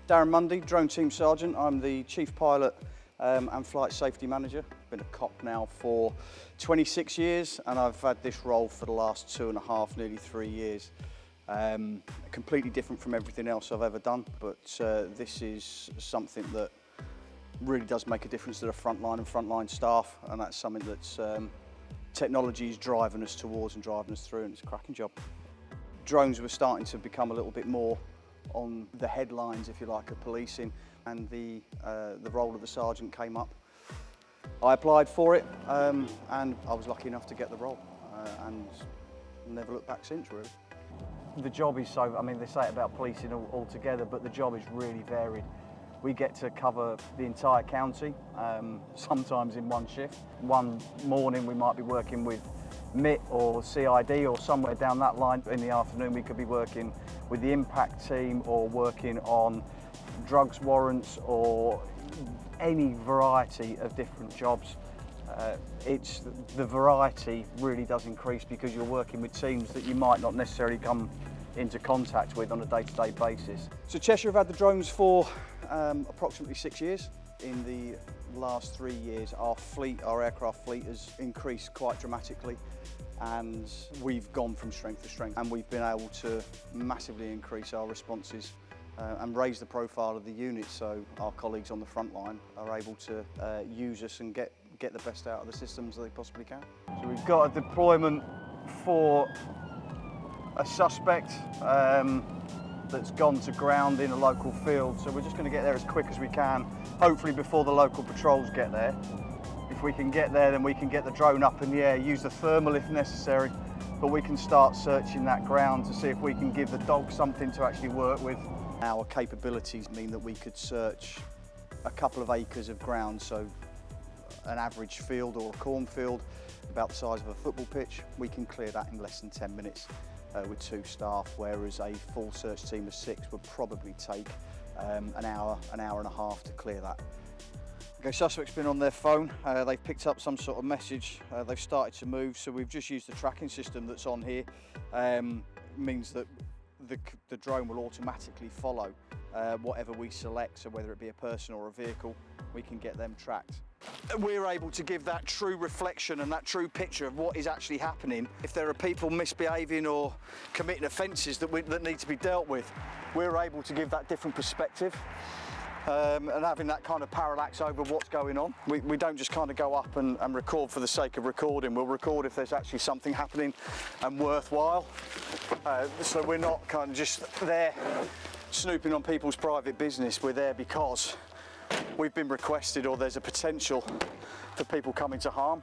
Darren Mundey, Drone Team Sergeant. I'm the Chief Pilot and Flight Safety Manager. Been a cop now for 26 years and I've had this role for the last 2.5, nearly 3 years. Completely different from everything else I've ever done, but this is something that really does make a difference to the frontline staff, and that's something that's technology is driving us towards and driving us through, and it's a cracking job. Drones were starting to become a little bit more on the headlines, if you like, of policing, and the role of the sergeant came up. I applied for it and I was lucky enough to get the role and never looked back since, really. The job is so, I mean, they say it about policing altogether, but the job is really varied. We get to cover the entire county, sometimes in one shift. One morning we might be working with MIT or CID or somewhere down that line. In the afternoon we could be working with the impact team or working on drugs warrants or any variety of different jobs. The variety really does increase because you're working with teams that you might not necessarily come into contact with on a day-to-day basis. So Cheshire have had the drones for approximately 6 years. In the last 3 years, our aircraft fleet has increased quite dramatically, and we've gone from strength to strength, and we've been able to massively increase our responses and raise the profile of the unit, so our colleagues on the front line are able to use us and get the best out of the systems that they possibly can. So we've got a deployment for a suspect that's gone to ground in a local field, so we're just going to get there as quick as we can, hopefully before the local patrols get there. If we can get there, then we can get the drone up in the air, use the thermal if necessary, but we can start searching that ground to see if we can give the dog something to actually work with. Our capabilities mean that we could search a couple of acres of ground, so an average field or a cornfield about the size of a football pitch, we can clear that in less than 10 minutes with 2 staff, whereas a full search team of 6 would probably take an hour and a half to clear that. Okay, suspect's been on their phone, they've picked up some sort of message, they've started to move, so we've just used the tracking system that's on here. Means that the drone will automatically follow whatever we select, so whether it be a person or a vehicle, we can get them tracked. We're able to give that true reflection and that true picture of what is actually happening. If there are people misbehaving or committing offences that need to be dealt with, we're able to give that different perspective and having that kind of parallax over what's going on. We don't just kind of go up and record for the sake of recording. We'll record if there's actually something happening and worthwhile. So we're not kind of just there snooping on people's private business. We're there because we've been requested or there's a potential for people coming to harm.